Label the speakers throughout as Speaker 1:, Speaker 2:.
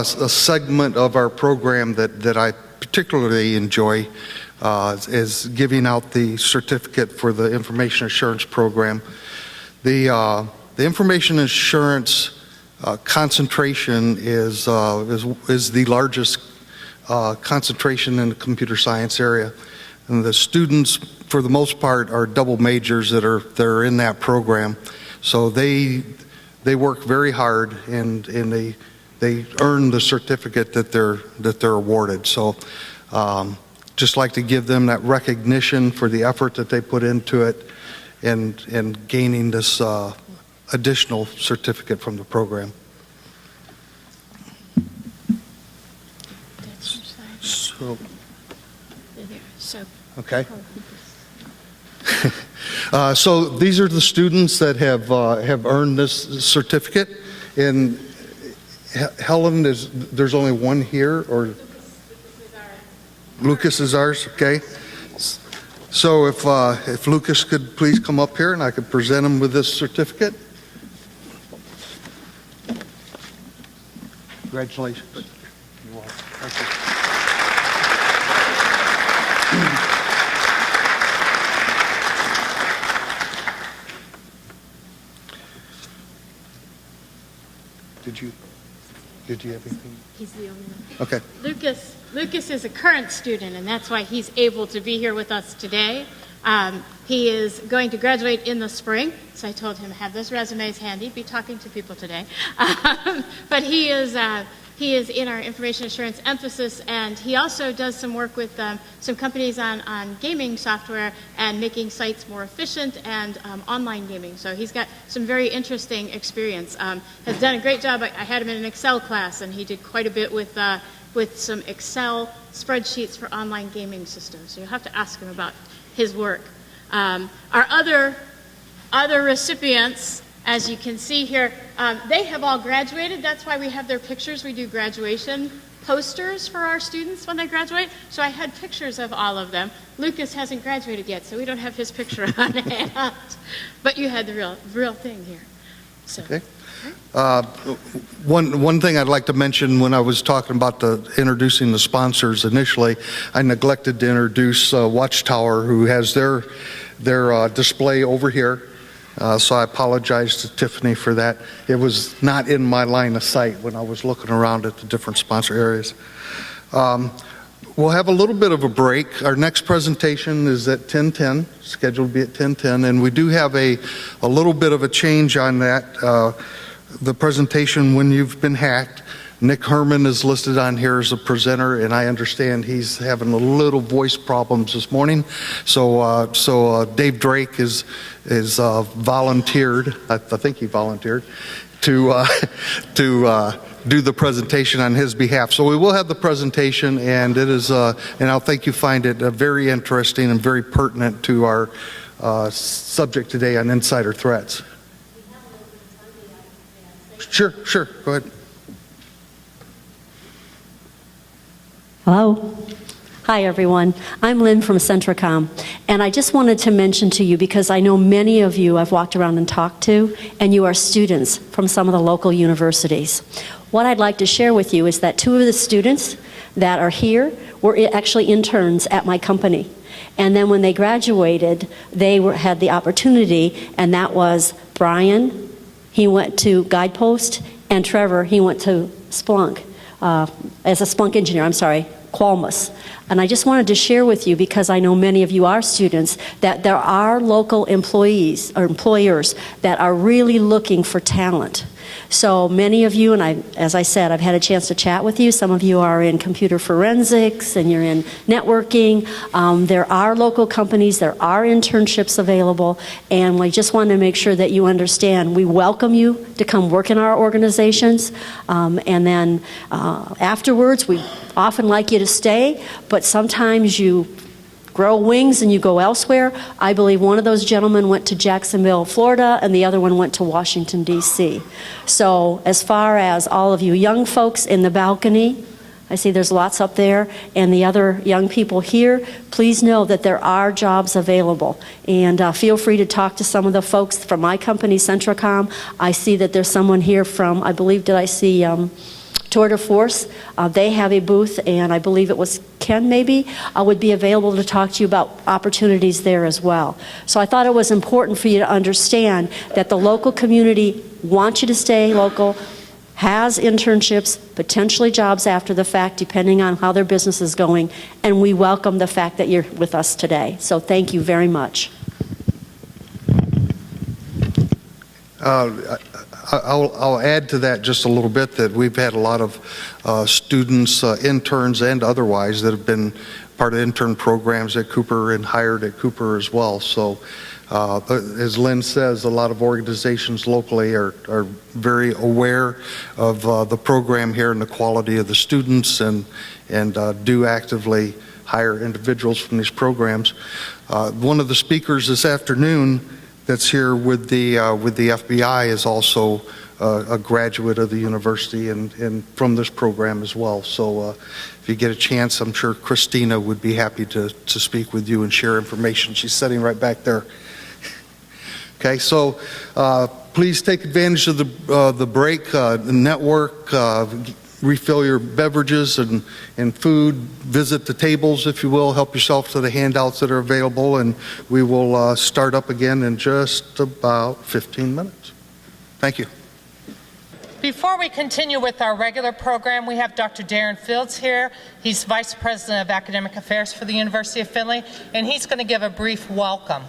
Speaker 1: a segment of our program that I particularly enjoy is giving out the certificate for the information assurance program. The information assurance concentration is the largest concentration in the computer science area, and the students, for the most part, are double majors that are in that program. So they work very hard, and they earn the certificate that they're awarded. So just like to give them that recognition for the effort that they put into it, and gaining this additional certificate from the program. Okay. So these are the students that have earned this certificate. And Helen, there's only one here, or Lucas is ours. Okay. So if Lucas could please come up here and I could present him with this certificate. Congratulations. You're welcome. Thank you. Did you have anything?
Speaker 2: He's the only one.
Speaker 1: Okay.
Speaker 2: Lucas is a current student, and that's why he's able to be here with us today. He is going to graduate in the spring, so I told him have those resumes handy, be talking to people today. But he is in our information assurance emphasis, and he also does some work with some companies on gaming software and making sites more efficient and online gaming. So he's got some very interesting experience. Has done a great job. I had him in an Excel class, and he did quite a bit with some Excel spreadsheets for online gaming systems. So you'll have to ask him about his work. Our other recipients, as you can see here, they have all graduated. That's why we have their pictures. We do graduation posters for our students when they graduate. So I had pictures of all of them. Lucas hasn't graduated yet, so we don't have his picture on hand. But you had the real thing here. So.
Speaker 1: Okay. One thing I'd like to mention when I was talking about introducing the sponsors initially, I neglected to introduce Watchtower, who has their display over here. So I apologize to Tiffany for that. It was not in my line of sight when I was looking around at the different sponsor areas. We'll have a little bit of a break. Our next presentation is at 10:10, scheduled to be at 10:10, and we do have a little bit of a change on that. The presentation, When You've Been Hacked, Nick Hermann is listed on here as a presenter, and I understand he's having a little voice problems this morning. So Dave Drake is volunteered. I think he volunteered to do the presentation on his behalf. So we will have the presentation, and it is, and I think you find it very interesting and very pertinent to our subject today on insider threats. Sure, go ahead.
Speaker 3: Hello. Hi, everyone. I'm Lynn from Centricom, and I just wanted to mention to you, because I know many of you I've walked around and talked to, and you are students from some of the local universities. What I'd like to share with you is that two of the students that are here were actually interns at my company. And then when they graduated, they had the opportunity, and that was Brian, he went to Guidepost, and Trevor, he went to Splunk, as a Splunk engineer, Qualmus. And I just wanted to share with you, because I know many of you are students, that there are local employees or employers that are really looking for talent. So many of you, and as I said, I've had a chance to chat with you. Some of you are in computer forensics and you're in networking. There are local companies, there are internships available, and we just want to make sure that you understand we welcome you to come work in our organizations. And then afterwards, we often like you to stay, but sometimes you grow wings and you go elsewhere. I believe one of those gentlemen went to Jacksonville, Florida, and the other one went to Washington, D.C. So as far as all of you young folks in the balcony, I see there's lots up there, and the other young people here, please know that there are jobs available. And feel free to talk to some of the folks from my company, Centricom. I see that there's someone here from, I believe, did I see tour de force. They have a booth, and I believe it was Ken maybe, would be available to talk to you about opportunities there as well. So I thought it was important for you to understand that the local community wants you to stay local, has internships, potentially jobs after the fact, depending on how their business is going, and we welcome the fact that you're with us today. So thank you very much.
Speaker 1: I'll add to that just a little bit that we've had a lot of students, interns and otherwise, that have been part of intern programs at Cooper and hired at Cooper as well. So as Lynn says, a lot of organizations locally are very aware of the program here and the quality of the students, and do actively hire individuals from these programs. One of the speakers this afternoon that's here with the FBI is also a graduate of the university and from this program as well. So if you get a chance, I'm sure Christina would be happy to speak with you and share information. She's sitting right back there. Okay, so please take advantage of the break, network, refill your beverages and food, visit the tables, if you will, help yourself to the handouts that are available, and we will start up again in just about 15 minutes. Thank you.
Speaker 4: Before we continue with our regular program, we have Dr. Darren Fields here. He's Vice President of Academic Affairs for the University of Findlay, and he's going to give a brief welcome.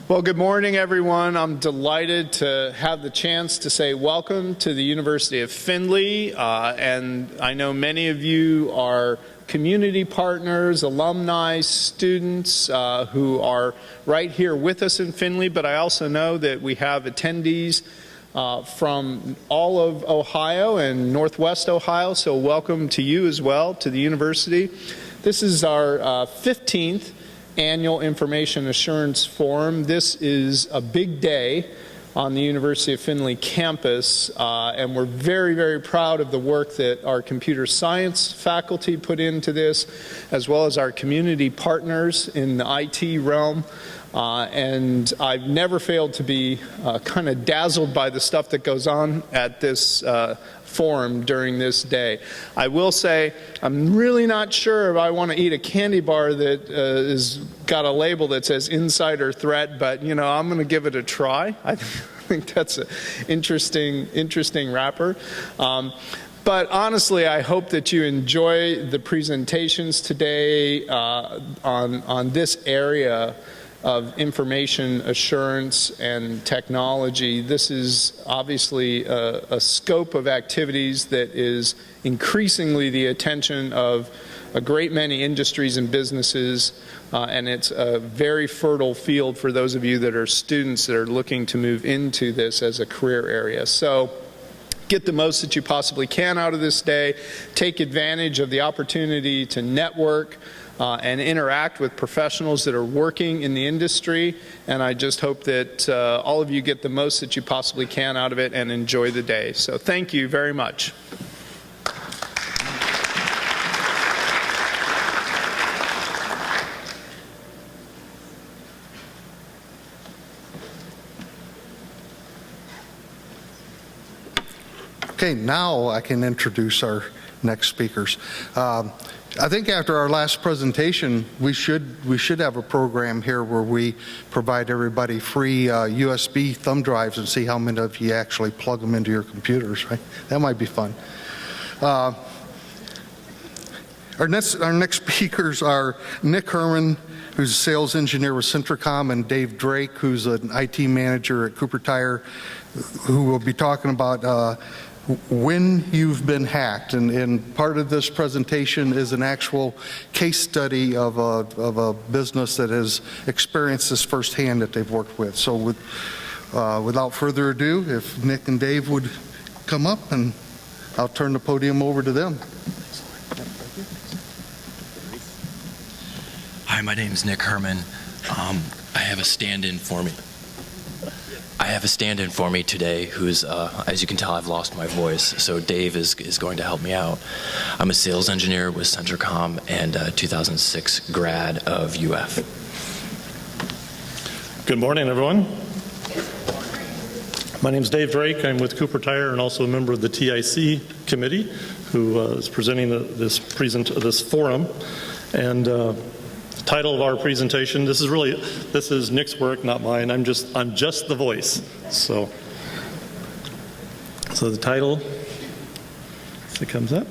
Speaker 5: Well, good morning, everyone. I'm delighted to have the chance to say welcome to the University of Findlay. And I know many of you are community partners, alumni, students who are right here with us in Findlay, but I also know that we have attendees from all of Ohio and Northwest Ohio, so welcome to you as well, to the university. This is our 15th Annual Information Assurance Forum. This is a big day on the University of Findlay campus, and we're very, very proud of the work that our computer science faculty put into this, as well as our community partners in the IT realm. And I've never failed to be kind of dazzled by the stuff that goes on at this forum during this day. I will say I'm really not sure if I want to eat a candy bar that is got a label that says insider threat, but you know, I'm going to give it a try. I think that's an interesting wrapper. But honestly, I hope that you enjoy the presentations today on this area of information assurance and technology. This is obviously a scope of activities that is increasingly the attention of a great many industries and businesses, and it's a very fertile field for those of you that are students that are looking to move into this as a career area. So get the most that you possibly can out of this day. Take advantage of the opportunity to network and interact with professionals that are working in the industry, and I just hope that all of you get the most that you possibly can out of it and enjoy the day. So thank you very much.
Speaker 1: Okay, now I can introduce our next speakers. I think after our last presentation, we should have a program here where we provide everybody free USB thumb drives and see how many of you actually plug them into your computers, right? That might be fun. Our next speakers are Nick Hermann, who's a sales engineer with Centricom, and Dave Drake, who's an IT manager at Cooper Tire, who will be talking about when you've been hacked, and part of this presentation is an actual case study of a business that has experienced this firsthand that they've worked with. So without further ado, if Nick and Dave would come up, and I'll turn the podium over to them.
Speaker 6: Hi, my name is Nick Hermann. I have a stand-in for me today who's, as you can tell, I've lost my voice, so Dave is going to help me out. I'm a sales engineer with Centricom and a 2006 grad of UF.
Speaker 7: Good morning, everyone. My name is Dave Drake. I'm with Cooper Tire and also a member of the TIC committee who is presenting this forum. And the title of our presentation, this is Nick's work, not mine. I'm just the voice. So the title, if it comes up.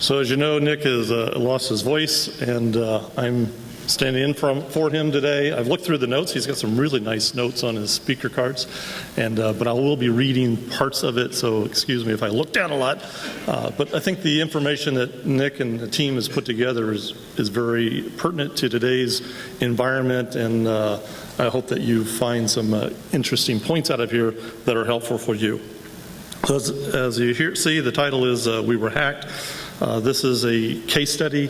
Speaker 7: So as you know, Nick has lost his voice, and I'm standing in for him today. I've looked through the notes. He's got some really nice notes on his speaker cards, and but I will be reading parts of it, so excuse me if I look down a lot. But I think the information that Nick and the team has put together is very pertinent to today's environment, and I hope that you find some interesting points out of here that are helpful for you. So as you see, the title is We Were Hacked. This is a case study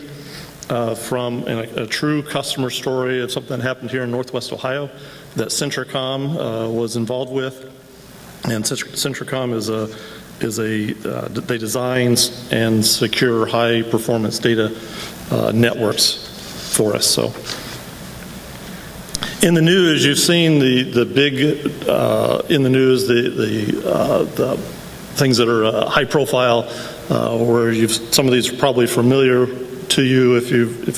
Speaker 7: from a true customer story of something that happened here in Northwest Ohio that Centricom was involved with. And Centricom they design and secure high performance data networks for us. So in the news, you've seen the big in the news the things that are high profile, where some of these are probably familiar to you if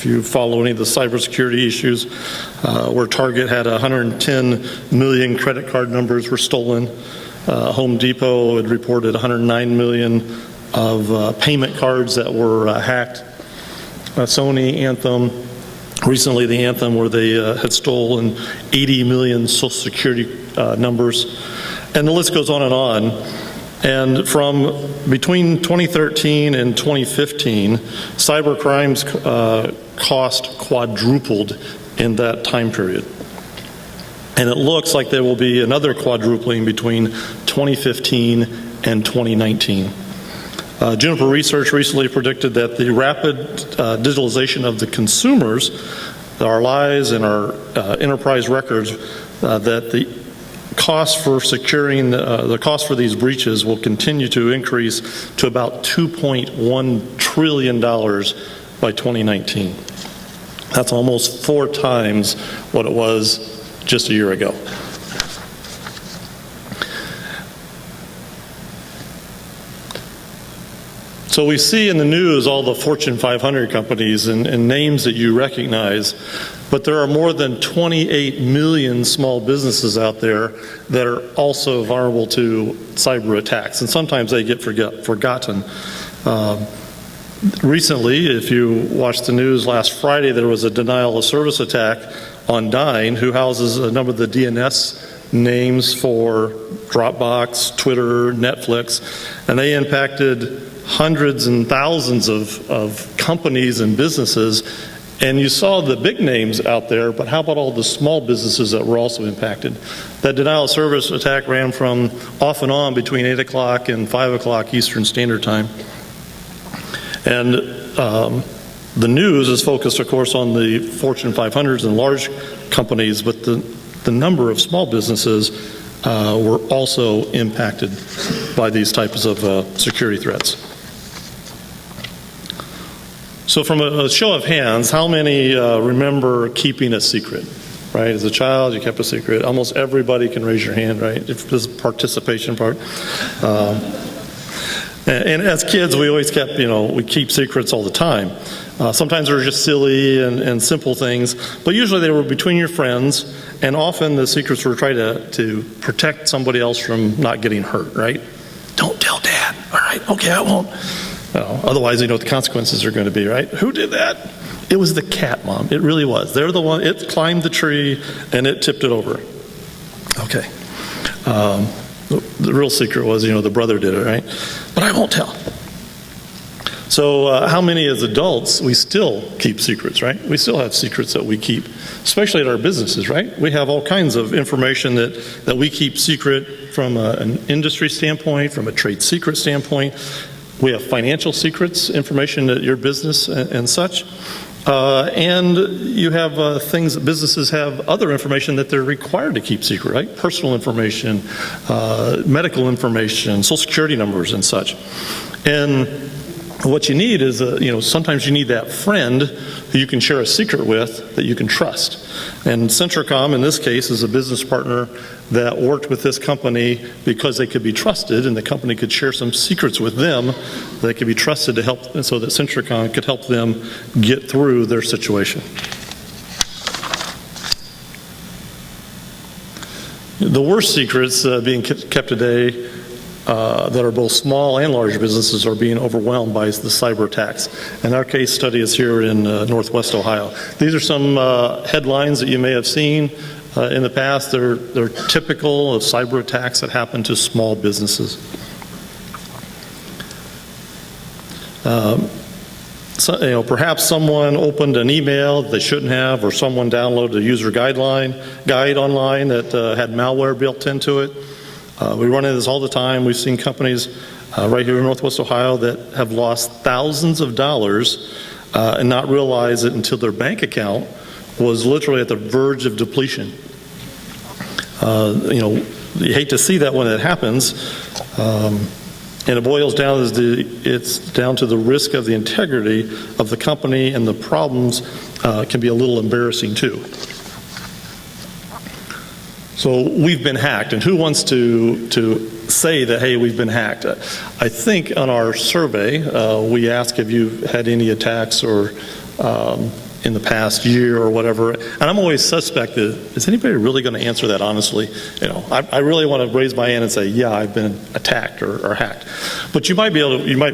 Speaker 7: you follow any of the cybersecurity issues, where Target had 110 million credit card numbers were stolen. Home Depot had reported 109 million of payment cards that were hacked. Sony, Anthem, recently the Anthem where they had stolen 80 million Social Security numbers, and the list goes on and on. And from between 2013 and 2015, cyber crimes cost quadrupled in that time period. And it looks like there will be another quadrupling between 2015 and 2019. Juniper Research recently predicted that the rapid digitalization of the consumers, our lives and our enterprise records, that the cost for securing the cost for these breaches will continue to increase to about $2.1 trillion by 2019. That's almost 4 times what it was just a year ago. So we see in the news all the Fortune 500 companies and names that you recognize, but there are more than 28 million small businesses out there that are also vulnerable to cyber attacks, and sometimes they get forgotten. Recently, if you watched the news last Friday, there was a denial of service attack on Dyn, who houses a number of the DNS names for Dropbox, Twitter, Netflix, and they impacted hundreds and thousands of companies and businesses. And you saw the big names out there, but how about all the small businesses that were also impacted? That denial of service attack ran from off and on between 8 o'clock and 5 o'clock Eastern Standard Time. And the news is focused, of course, on the Fortune 500s and large companies, but the number of small businesses were also impacted by these types of security threats. So from a show of hands, how many remember keeping a secret? Right, as a child, you kept a secret. Almost everybody can raise your hand, right? If this is participation part. And as kids, we always kept, we keep secrets all the time. Sometimes they were just silly and simple things, but usually they were between your friends, and often the secrets were trying to protect somebody else from not getting hurt, right? Don't tell Dad. All right, okay, I won't. Otherwise, you know what the consequences are going to be, right? Who did that? It was the cat, Mom. It really was. They're the one. It climbed the tree and it tipped it over. Okay. The real secret was, the brother did it, right? But I won't tell. So how many as adults, we still keep secrets, right? We still have secrets that we keep, especially at our businesses, right? We have all kinds of information that we keep secret from an industry standpoint, from a trade secret standpoint. We have financial secrets, information at your business and such. And you have things, businesses have other information that they're required to keep secret, right? Personal information, medical information, social security numbers and such. And what you need is, sometimes you need that friend who you can share a secret with that you can trust. And Centricom, in this case, is a business partner that worked with this company because they could be trusted, and the company could share some secrets with them that could be trusted to help, so that Centricom could help them get through their situation. The worst secrets being kept today that are both small and large businesses are being overwhelmed by the cyber attacks. And our case study is here in Northwest Ohio. These are some headlines that you may have seen in the past. They're typical of cyber attacks that happen to small businesses. Perhaps someone opened an email they shouldn't have, or someone downloaded a user guide online that had malware built into it. We run into this all the time. We've seen companies right here in Northwest Ohio that have lost thousands of dollars and not realize it until their bank account was literally at the verge of depletion. You hate to see that when it happens, and it boils down it's down to the risk of the integrity of the company, and the problems can be a little embarrassing too. So we've been hacked, and who wants to say that, hey, we've been hacked? I think on our survey, we asked if you've had any attacks or in the past year or whatever, and I'm always suspect that, is anybody really going to answer that honestly? I really want to raise my hand and say, yeah, I've been attacked or hacked. But you might be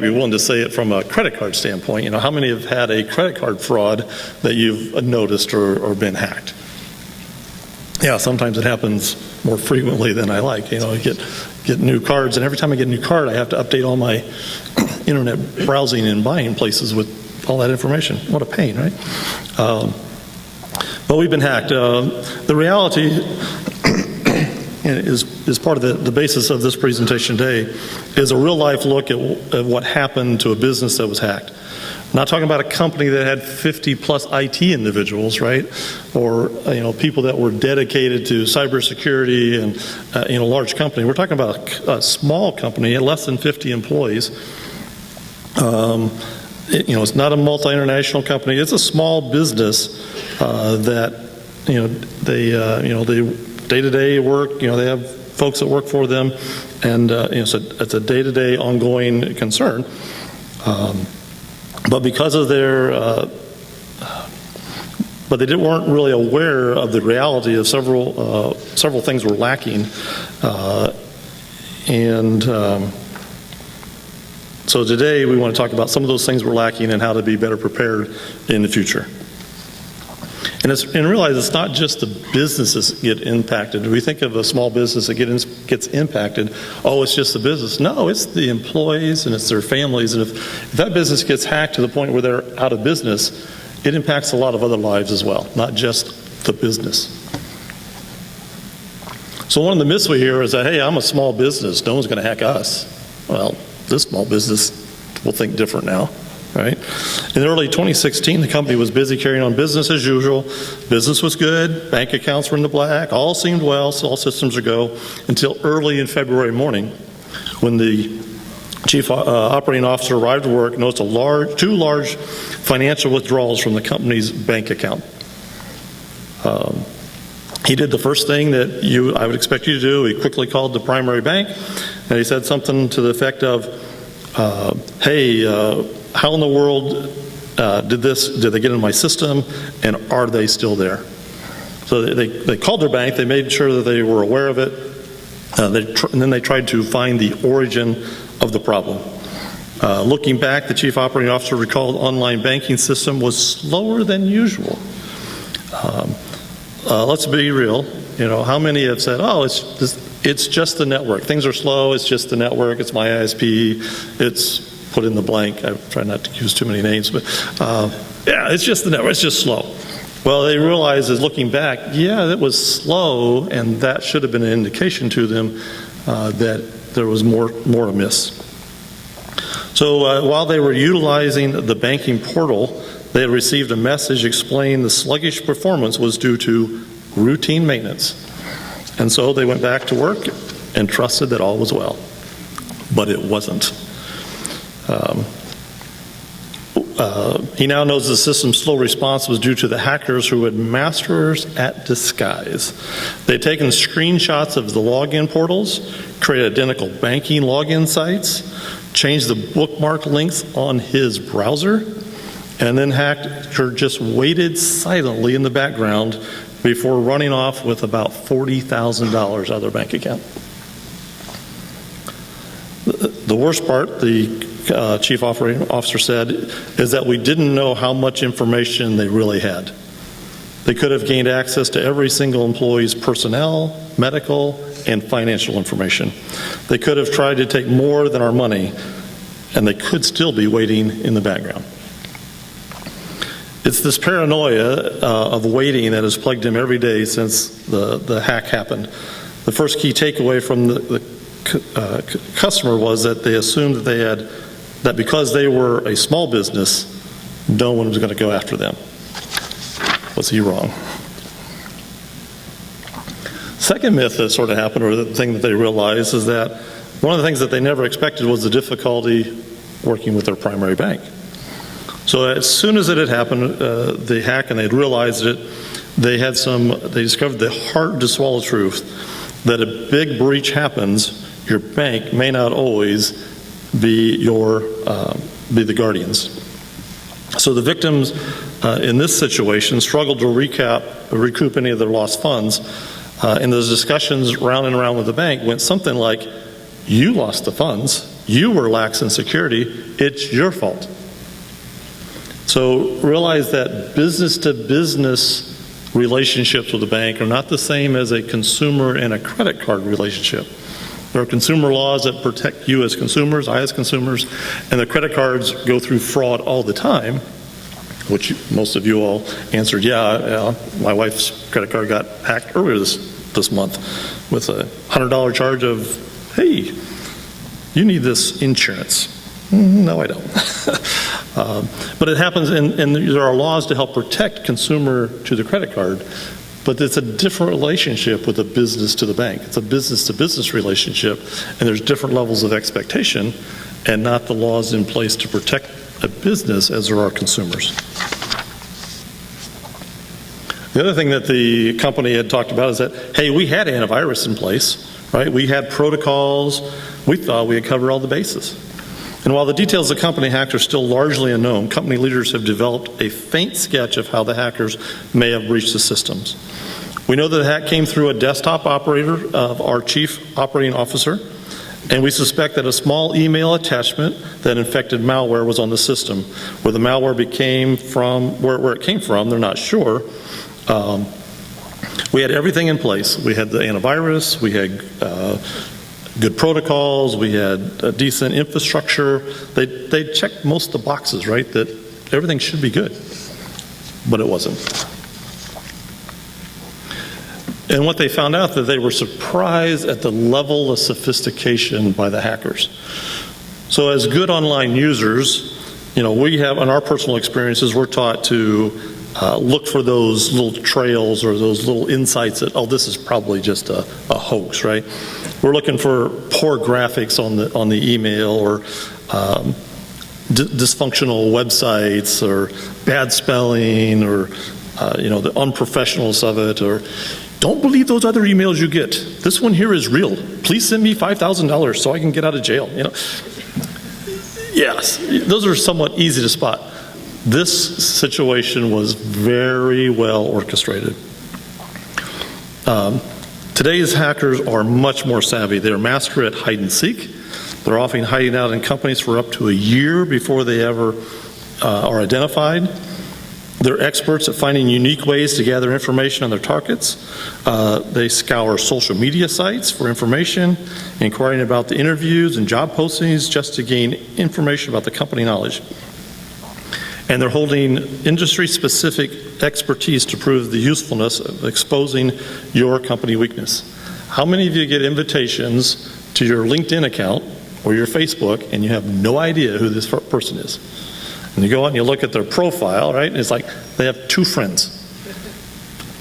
Speaker 7: willing to say it from a credit card standpoint. How many have had a credit card fraud that you've noticed or been hacked? Yeah, sometimes it happens more frequently than I like. I get new cards, and every time I get a new card, I have to update all my internet browsing and buying places with all that information. What a pain, right? But we've been hacked. The reality is part of the basis of this presentation today is a real-life look at what happened to a business that was hacked. I'm not talking about a company that had 50-plus IT individuals, right? Or people that were dedicated to cybersecurity and in a large company. We're talking about a small company, less than 50 employees. It's not a multi-international company. It's a small business that they day-to-day work. They have folks that work for them, and so it's a day-to-day ongoing concern. But because of but they weren't really aware of the reality of several things were lacking, so today we want to talk about some of those things we're lacking and how to be better prepared in the future. And realize it's not just the businesses that get impacted. We think of a small business that gets impacted. Oh, it's just the business. No, it's the employees and it's their families. And if that business gets hacked to the point where they're out of business, it impacts a lot of other lives as well, not just the business. So one of the myths we hear is that, hey, I'm a small business. No one's going to hack us. Well, this small business will think different now. Right? In early 2016, the company was busy carrying on business as usual. Business was good. Bank accounts were in the black. All seemed well. So all systems are go until early in February morning when the chief operating officer arrived at work and noticed two large financial withdrawals from the company's bank account. He did the first thing that I would expect you to do. He quickly called the primary bank, and he said something to the effect of, hey, how in the world did they get in my system, and are they still there? So they called their bank, they made sure that they were aware of it, and then they tried to find the origin of the problem. Looking back, the chief operating officer recalled online banking system was slower than usual. Let's be real. How many have said, oh, it's just the network. Things are slow, it's just the network, it's my ISP, it's put in the blank. I try not to use too many names, but yeah, it's just the network. It's just slow. Well, they realized as looking back, yeah, it was slow, and that should have been an indication to them that there was more amiss. So while they were utilizing the banking portal, They had received a message explaining the sluggish performance was due to routine maintenance. And so they went back to work and trusted that all was well. But it wasn't. He now knows the system's slow response was due to the hackers who had masters at disguise. They'd taken screenshots of the login portals, created identical banking login sites, changed the bookmark links on his browser, and then hacker just waited silently in the background before running off with about $40,000 out of their bank account. The worst part, the chief operating officer said, is that we didn't know how much information they really had. They could have gained access to every single employee's personnel, medical, and financial information. They could have tried to take more than our money, and they could still be waiting in the background. It's this paranoia of waiting that has plagued him every day since the hack happened. The first key takeaway from the customer was that they assumed that because they were a small business, no one was going to go after them. Was he wrong? Second myth that sort of happened, or the thing that they realized, is that one of the things that they never expected was the difficulty working with their primary bank. So as soon as it had happened, the hack, and they'd realized it, they discovered the hard to swallow truth that a big breach happens, your bank may not always be the guardians. So the victims in this situation struggled to recoup any of their lost funds. And those discussions round and around with the bank went something like, you lost the funds, you were lax in security, it's your fault. So realize that business-to-business relationships with the bank are not the same as a consumer and a credit card relationship. There are consumer laws that protect you as consumers, I as consumers, and the credit cards go through fraud all the time, which most of you all answered, yeah, my wife's credit card got hacked earlier this month with a $100 charge of, hey, you need this insurance. No, I don't. But it happens, and there are laws to help protect consumer to the credit card, but it's a different relationship with a business to the bank. It's a business-to-business relationship, and there's different levels of expectation, and not the laws in place to protect a business as there are consumers. The other thing that the company had talked about is that, hey, we had antivirus in place, right? We had protocols. We thought we had covered all the bases. And while the details of the company hacks are still largely unknown, company leaders have developed a faint sketch of how the hackers may have breached the systems. We know that the hack came through a desktop operator of our chief operating officer, and we suspect that a small email attachment that infected malware was on the system. Where the malware where it came from, they're not sure. We had everything in place. We had the antivirus, we had good protocols, we had a decent infrastructure. They checked most of the boxes, right? That everything should be good, but it wasn't. And what they found out, that they were surprised at the level of sophistication by the hackers. So as good online users, we have, in our personal experiences, we're taught to look for those little trails or those little insights that, oh, this is probably just a hoax, right? We're looking for poor graphics on the email, or dysfunctional websites, or bad spelling, or the unprofessionalness of it, or don't believe those other emails you get. This one here is real. Please send me $5,000 so I can get out of jail. Yes, those are somewhat easy to spot. This situation was very well orchestrated. Today's hackers are much more savvy. They're master at hide and seek. They're often hiding out in companies for up to a year before they ever are identified. They're experts at finding unique ways to gather information on their targets. They scour social media sites for information, inquiring about the interviews and job postings just to gain information about the company knowledge. And they're holding industry-specific expertise to prove the usefulness of exposing your company weakness. How many of you get invitations to your LinkedIn account or your Facebook and you have no idea who this person is? And you go out and you look at their profile, right? And it's like they have 2 friends.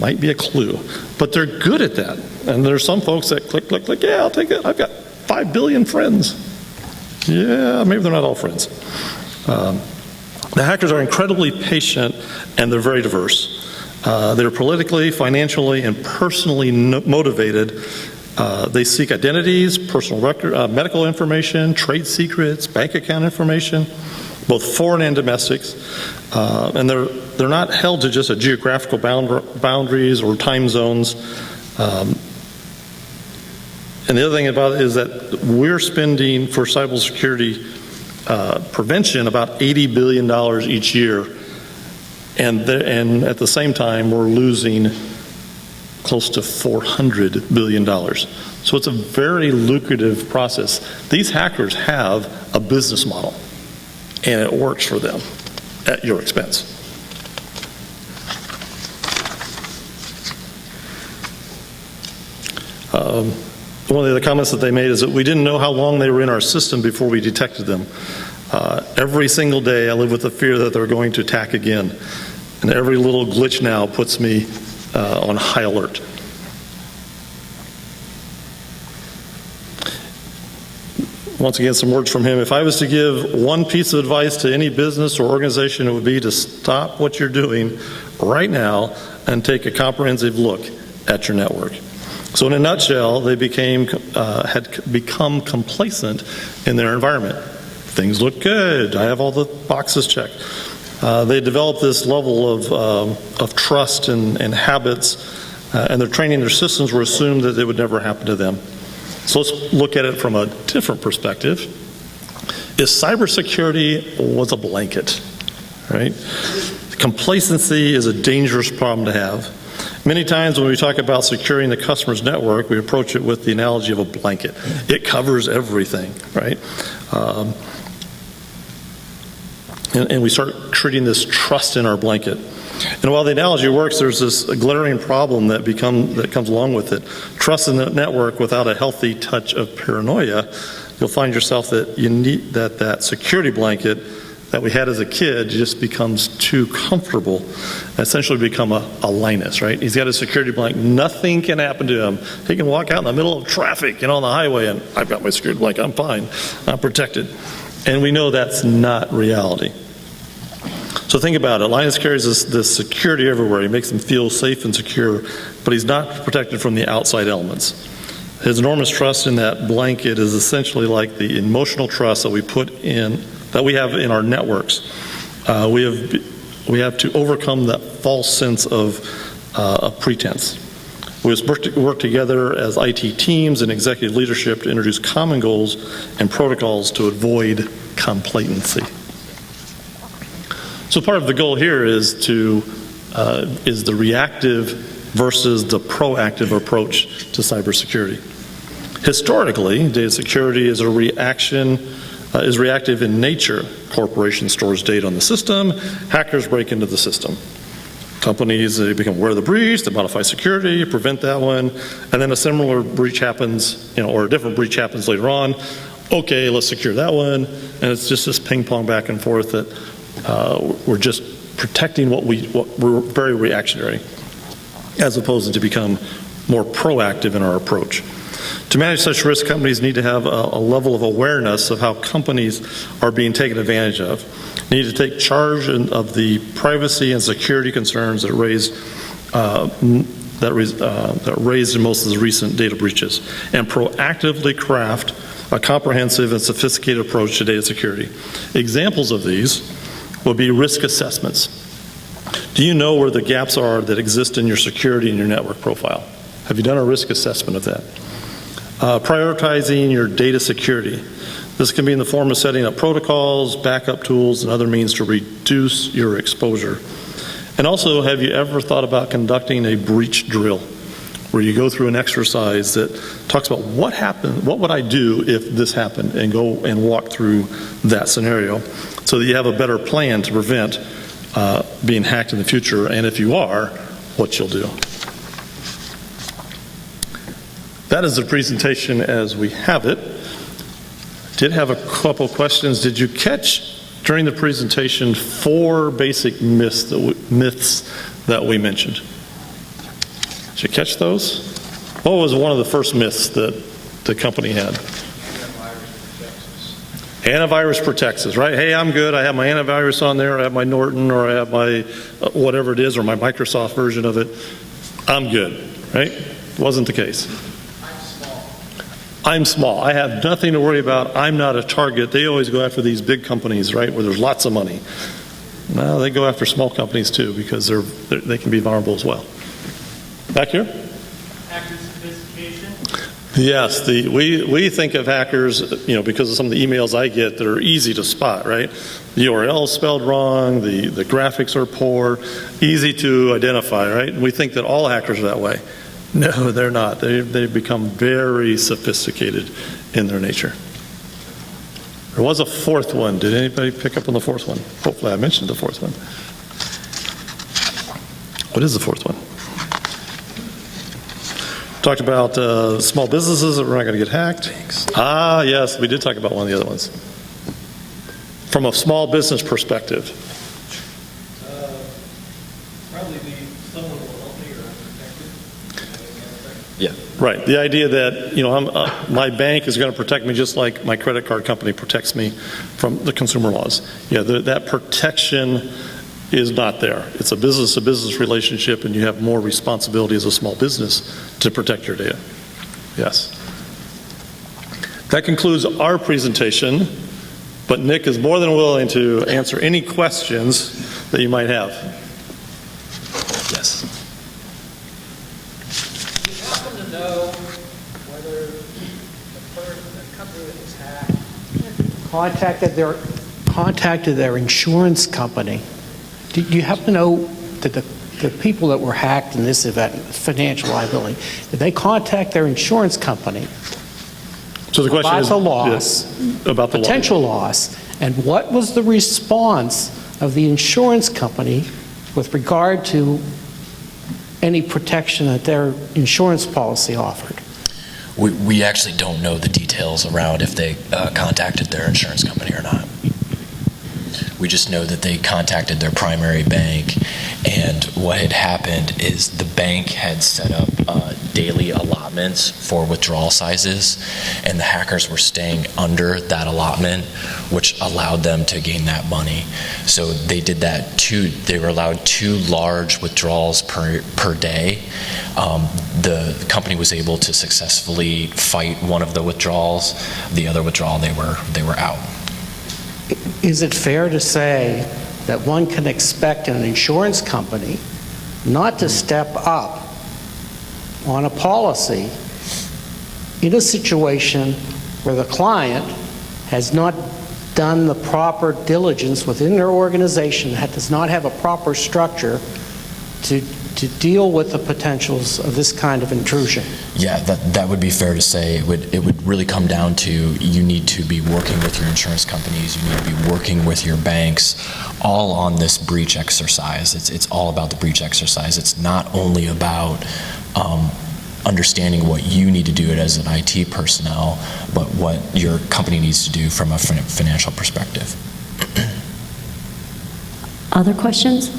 Speaker 7: Might be a clue. But they're good at that. And there's some folks that click, yeah, I'll take it. I've got 5 billion friends. Yeah, maybe they're not all friends. The hackers are incredibly patient, and they're very diverse. They're politically, financially, and personally motivated. They seek identities, personal record, medical information, trade secrets, bank account information, both foreign and domestics. And they're not held to just a geographical boundaries or time zones. And the other thing about it is that we're spending for cybersecurity prevention about $80 billion each year. And at the same time, we're losing close to $400 billion. So it's a very lucrative process. These hackers have a business model, and it works for them at your expense. One of the comments that they made is that we didn't know how long they were in our system before we detected them. Every single day I live with the fear that they're going to attack again. And every little glitch now puts me on high alert. Once again, some words from him. If I was to give one piece of advice to any business or organization, it would be to stop what you're doing right now and take a comprehensive look at your network. So in a nutshell, they had become complacent in their environment. Things look good. I have all the boxes checked. They developed this level of trust and habits, and their training, their systems were assumed that it would never happen to them. So let's look at it from a different perspective. If cybersecurity was a blanket, right? Complacency is a dangerous problem to have. Many times when we talk about securing the customer's network, we approach it with the analogy of a blanket. It covers everything, right? And we start treating this trust in our blanket. And while the analogy works, there's this glaring problem that comes along with it. Trust in the network without a healthy touch of paranoia, you'll find yourself that you need that security blanket that we had as a kid just becomes too comfortable. Essentially become a Linus, right? He's got a security blanket. Nothing can happen to him. He can walk out in the middle of traffic, on the highway, and I've got my security blanket. I'm fine. I'm protected. And we know that's not reality. So think about it. Linus carries this security everywhere. He makes them feel safe and secure, but he's not protected from the outside elements. His enormous trust in that blanket is essentially like the emotional trust that we have in our networks. We have to overcome that false sense of pretense. We must work together as IT teams and executive leadership to introduce common goals and protocols to avoid complacency. So part of the goal here is the reactive versus the proactive approach to cybersecurity. Historically, data security is is reactive in nature. Corporation stores data on the system, hackers break into the system. Companies, they become aware of the breach, they modify security, prevent that one, and then a similar breach happens, or a different breach happens later on. Okay, let's secure that one, and it's just this ping pong back and forth that we're just protecting what we're very reactionary, as opposed to become more proactive in our approach. To manage such risk, companies need to have a level of awareness of how companies are being taken advantage of. They need to take charge of the privacy and security concerns that raised in most of the recent data breaches, and proactively craft a comprehensive and sophisticated approach to data security. Examples of these would be risk assessments. Do you know where the gaps are that exist in your security and your network profile? Have you done a risk assessment of that? Prioritizing your data security. This can be in the form of setting up protocols, backup tools, and other means to reduce your exposure. And also, have you ever thought about conducting a breach drill, where you go through an exercise that talks about what happened, what would I do if this happened, and go and walk through that scenario so that you have a better plan to prevent being hacked in the future, and if you are, what you'll do. That is the presentation as we have it. Did have a couple questions. Did you catch during the presentation 4 basic myths that we mentioned. Did you catch those? What was one of the first myths that the company had? Antivirus protects us, right? Hey, I'm good. I have my antivirus on there. I have my Norton, or I have my whatever it is, or my Microsoft version of it. I'm good, right? Wasn't the case. I'm small. I have nothing to worry about. I'm not a target. They always go after these big companies, right, where there's lots of money. No, they go after small companies too, because they can be vulnerable as well. Back here?
Speaker 8: Hacker sophistication?
Speaker 7: Yes, we think of hackers, because of some of the emails I get that are easy to spot, right? The URL is spelled wrong, the graphics are poor, easy to identify, right? And we think that all hackers are that way. No, they're not. They've become very sophisticated in their nature. There was a fourth one. Did anybody pick up on the fourth one? Hopefully I mentioned the fourth one. What is the fourth one? Talked about small businesses that were not going to get hacked. Ah, yes, we did talk about one of the other ones. From a small business perspective.
Speaker 8: Probably be someone will help me or protected.
Speaker 6: Yeah.
Speaker 7: Right. The idea that, my bank is going to protect me just like my credit card company protects me from the consumer laws. Yeah, that protection is not there. It's a business-to-business relationship, and you have more responsibility as a small business to protect your data. Yes. That concludes our presentation, but Nick is more than willing to answer any questions that you might have.
Speaker 6: Yes.
Speaker 8: Do you happen to know whether the company that was hacked contacted their insurance company? Do you happen to know that the people that were hacked in this event, financial liability, did they contact their insurance company
Speaker 7: So the question
Speaker 8: about
Speaker 7: is
Speaker 8: the loss,
Speaker 7: about the
Speaker 8: potential loss, and what was the response of the insurance company with regard to any protection that their insurance policy offered?
Speaker 6: We actually don't know the details around if they contacted their insurance company or not. We just know that they contacted their primary bank, and what had happened is the bank had set up daily allotments for withdrawal sizes, and the hackers were staying under that allotment, which allowed them to gain that money. So they did that they were allowed 2 large withdrawals per day. The company was able to successfully fight one of the withdrawals. The other withdrawal, they were out.
Speaker 8: Is it fair to say that one can expect an insurance company not to step up on a policy in a situation where the client has not done the proper diligence within their organization, that does not have a proper structure to deal with the potentials of this kind of intrusion?
Speaker 6: Yeah, that would be fair to say. It would really come down to you need to be working with your insurance companies, you need to be working with your banks, all on this breach exercise. It's all about the breach exercise. It's not only about understanding what you need to do as an IT personnel, but what your company needs to do from a financial perspective.
Speaker 3: Other questions?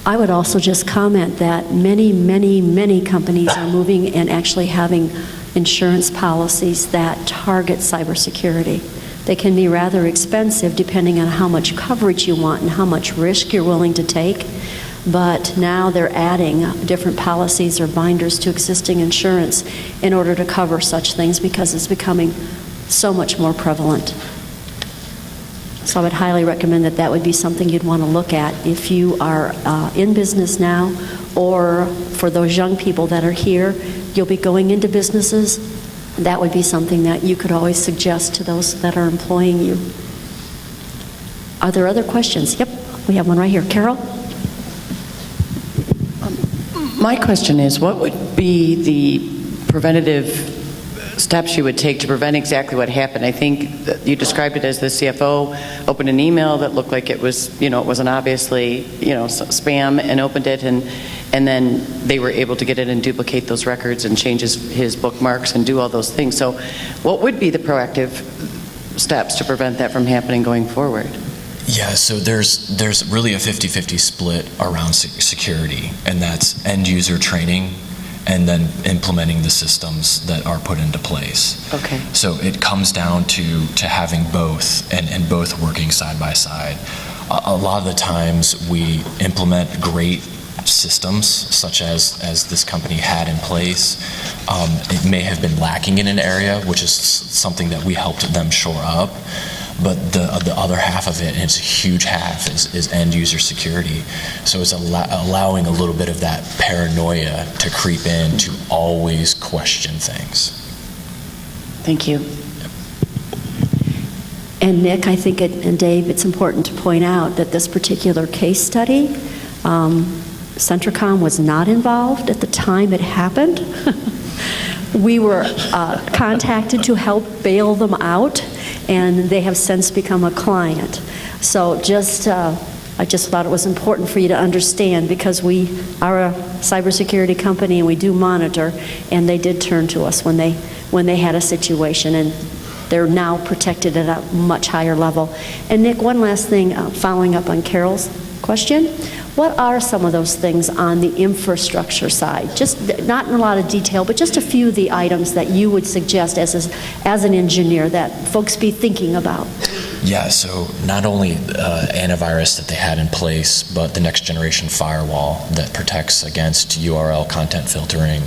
Speaker 3: I would also just comment that many, many, many companies are moving and actually having insurance policies that target cybersecurity. They can be rather expensive depending on how much coverage you want and how much risk you're willing to take. But now they're adding different policies or binders to existing insurance in order to cover such things because it's becoming so much more prevalent. So I would highly recommend that would be something you'd want to look at if you are in business now, or for those young people that are here, you'll be going into businesses. That would be something that you could always suggest to those that are employing you. Are there other questions? Yep, we have one right here. Carol?
Speaker 9: My question is, what would be the preventative steps you would take to prevent exactly what happened? I think that you described it as the CFO opened an email that looked like it was, it wasn't obviously, spam, and opened it, and then they were able to get in and duplicate those records and change his bookmarks and do all those things. So what would be the proactive steps to prevent that from happening going forward?
Speaker 6: Yeah, so there's really a 50-50 split around security, and that's end user training and then implementing the systems that are put into place.
Speaker 9: Okay.
Speaker 6: So it comes down to having both and both working side by side. A lot of the times we implement great systems such as this company had in place. It may have been lacking in an area, which is something that we helped them shore up. But the other half of it, and it's a huge half, is end user security. So it's allowing a little bit of that paranoia to creep in to always question things.
Speaker 9: Thank you.
Speaker 3: And Nick, I think, and Dave, it's important to point out that this particular case study, Centricom was not involved at the time it happened. We were contacted to help bail them out, and they have since become a client. So I just thought it was important for you to understand, because we are a cybersecurity company and we do monitor, and they did turn to us when they had a situation, and they're now protected at a much higher level. And Nick, one last thing, following up on Carol's question. What are some of those things on the infrastructure side? Just not in a lot of detail, but just a few of the items that you would suggest as an engineer that folks be thinking about.
Speaker 6: Yeah, so not only antivirus that they had in place, but the next generation firewall that protects against URL content filtering,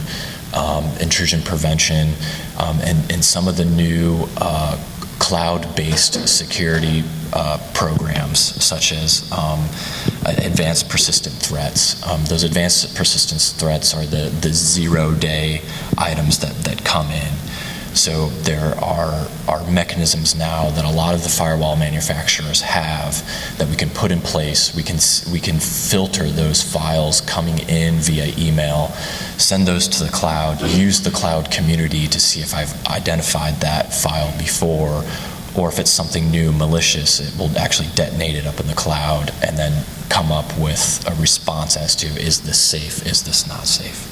Speaker 6: intrusion prevention, and some of the new cloud-based security programs, such as advanced persistent threats. Those advanced persistent threats are the zero-day items that come in. So there are mechanisms now that a lot of the firewall manufacturers have that we can put in place. We can filter those files coming in via email, send those to the cloud, use the cloud community to see if I've identified that file before, or if it's something new, malicious, it will actually detonate it up in the cloud and then come up with a response as to, is this safe, is this not safe?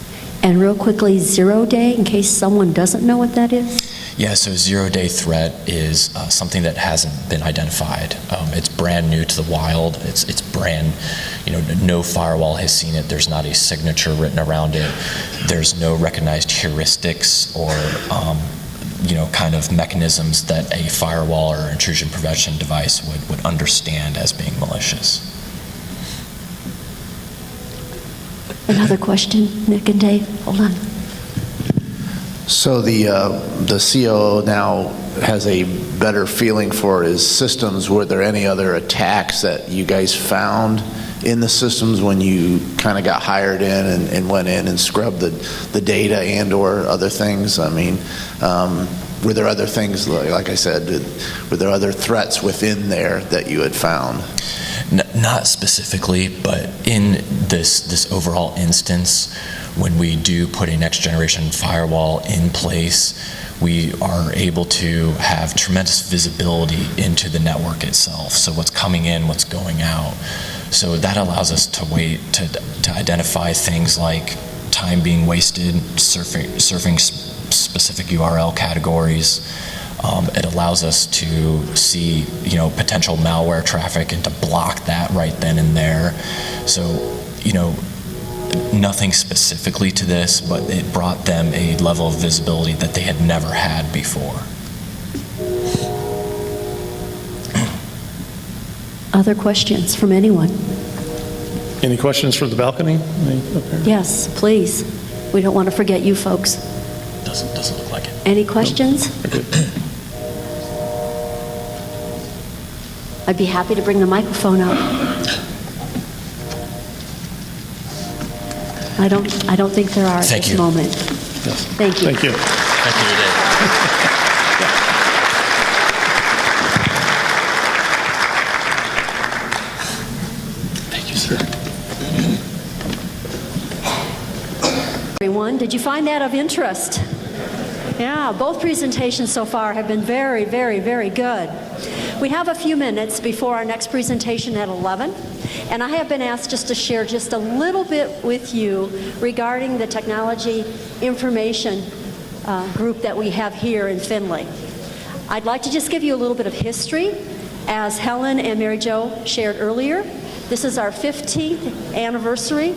Speaker 3: And real quickly, zero-day, in case someone doesn't know what that is?
Speaker 6: Yeah, so zero-day threat is something that hasn't been identified. It's brand new to the wild. It's brand, no firewall has seen it. There's not a signature written around it. There's no recognized heuristics or kind of mechanisms that a firewall or intrusion prevention device would understand as being malicious.
Speaker 3: Another question, Nick and Dave, hold on.
Speaker 10: So the COO now has a better feeling for his systems. Were there any other attacks that you guys found in the systems when you kind of got hired in and went in and scrubbed the data and or other things? I mean, were there other things, like I said, were there other threats within there that you had found?
Speaker 6: Not specifically, but in this overall instance, when we do put a next generation firewall in place, we are able to have tremendous visibility into the network itself. So what's coming in, what's going out. So that allows us to identify things like time being wasted, surfing specific URL categories. It allows us to see, potential malware traffic and to block that right then and there. So, nothing specifically to this, but it brought them a level of visibility that they had never had before.
Speaker 3: Other questions from anyone?
Speaker 7: Any questions from the balcony?
Speaker 3: Yes, please. We don't want to forget you folks.
Speaker 6: Doesn't look like it.
Speaker 3: Any questions? I'd be happy to bring the microphone up. I don't think there are at this moment.
Speaker 7: Yes.
Speaker 3: Thank you.
Speaker 7: Thank you.
Speaker 6: Thank you, Dave. Thank you, sir.
Speaker 3: Everyone, did you find that of interest? Yeah, both presentations so far have been very, very, very good. We have a few minutes before our next presentation at 11, and I have been asked just to share just a little bit with you regarding the technology information group that we have here in Findlay. I'd like to just give you a little bit of history. As Helen and Mary Jo shared earlier, this is our 15th anniversary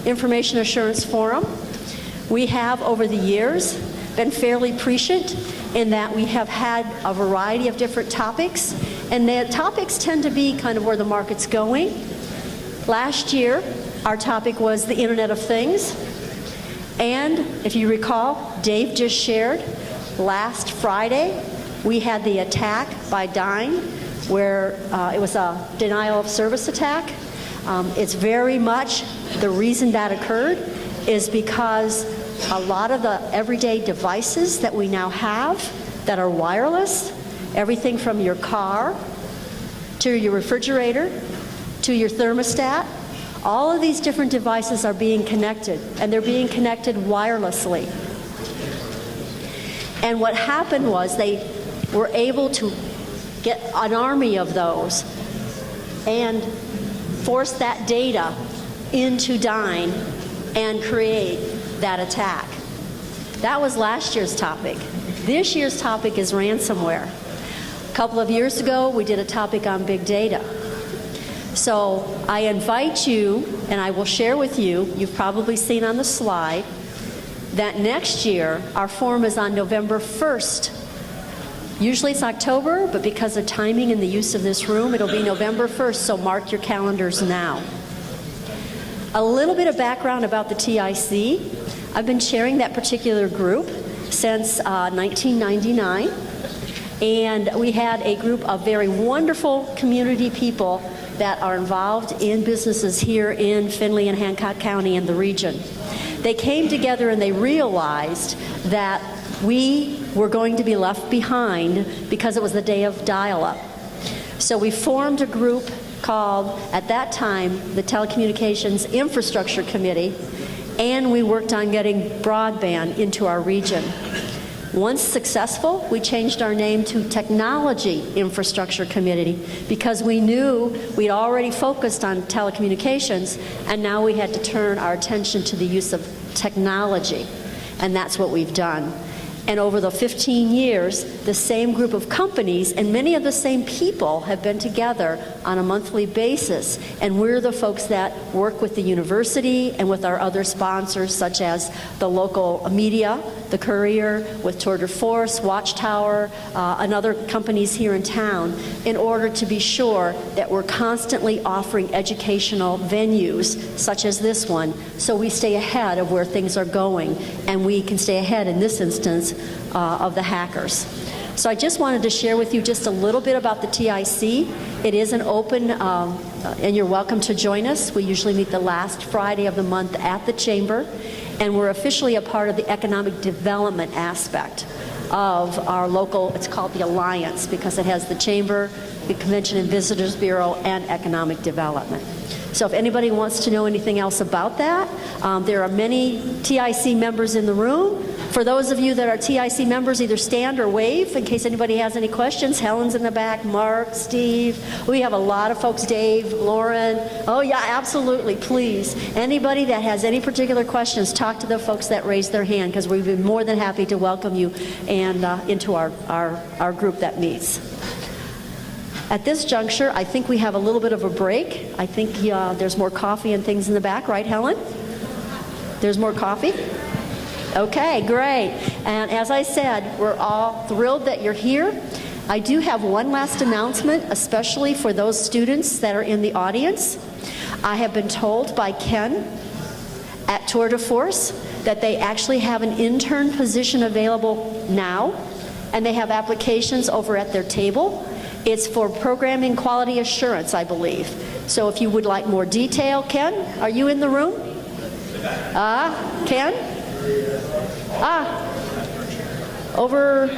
Speaker 3: Information Assurance Forum. We have, over the years, been fairly prescient in that we have had a variety of different topics, and the topics tend to be kind of where the market's going. Last year, our topic was the Internet of Things, and if you recall, Dave just shared, last Friday, we had the attack by Dine, where it was a denial of service attack. It's very much the reason that occurred is because a lot of the everyday devices that we now have that are wireless, everything from your car to your refrigerator to your thermostat, all of these different devices are being connected, and they're being connected wirelessly. And what happened was they were able to get an army of those and force that data into Dine and create that attack. That was last year's topic. This year's topic is ransomware. A couple of years ago, we did a topic on big data. So I invite you, and I will share with you, you've probably seen on the slide, that next year, our forum is on November 1st. Usually it's October, but because of timing and the use of this room, it'll be November 1st, so mark your calendars now. A little bit of background about the TIC. I've been chairing that particular group since 1999, and we had a group of very wonderful community people that are involved in businesses here in Findlay and Hancock County and the region. They came together and they realized that we were going to be left behind because it was the day of dial-up. So we formed a group called, at that time, the Telecommunications Infrastructure Committee, and we worked on getting broadband into our region. Once successful, we changed our name to Technology Infrastructure Committee because we knew we'd already focused on telecommunications, and now we had to turn our attention to the use of technology, and that's what we've done. And over the 15 years, the same group of companies and many of the same people have been together on a monthly basis. And we're the folks that work with the university and with our other sponsors, such as the local media, the Courier, with Tour de Force, Watchtower, and other companies here in town, in order to be sure that we're constantly offering educational venues, such as this one, so we stay ahead of where things are going, and we can stay ahead, in this instance, of the hackers. So I just wanted to share with you just a little bit about the TIC. It is an open, and you're welcome to join us. We usually meet the last Friday of the month at the Chamber, and we're officially a part of the economic development aspect of our local, it's called the Alliance, because it has the Chamber, the Convention and Visitors Bureau, and economic development. So if anybody wants to know anything else about that, there are many TIC members in the room. For those of you that are TIC members, either stand or wave in case anybody has any questions. Helen's in the back, Mark, Steve. We have a lot of folks, Dave, Lauren. Oh yeah, absolutely, please. Anybody that has any particular questions, talk to the folks that raised their hand, because we'd be more than happy to welcome you and into our group that meets. At this juncture, I think we have a little bit of a break. I think there's more coffee and things in the back, right, Helen? There's more coffee? Okay, great. And as I said, we're all thrilled that you're here. I do have one last announcement, especially for those students that are in the audience. I have been told by Ken at Tour de Force that they actually have an intern position available now, and they have applications over at their table. It's for programming quality assurance, I believe. So if you would like more detail, Ken, are you in the room? Ken? Over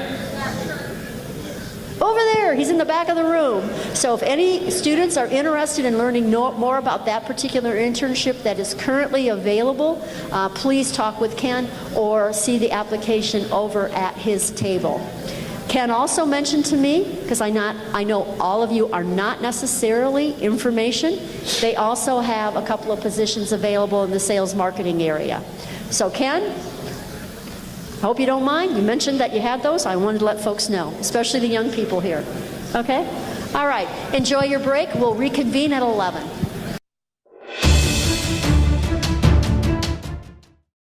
Speaker 3: there, he's in the back of the room. So if any students are interested in learning more about that particular internship that is currently available, please talk with Ken or see the application over at his table. Ken also mentioned to me, because I know all of you are not necessarily information, they also have a couple of positions available in the sales marketing area. So Ken, I hope you don't mind. You mentioned that you had those. I wanted to let folks know, especially the young people here. Okay? All right. Enjoy your break. We'll reconvene at 11.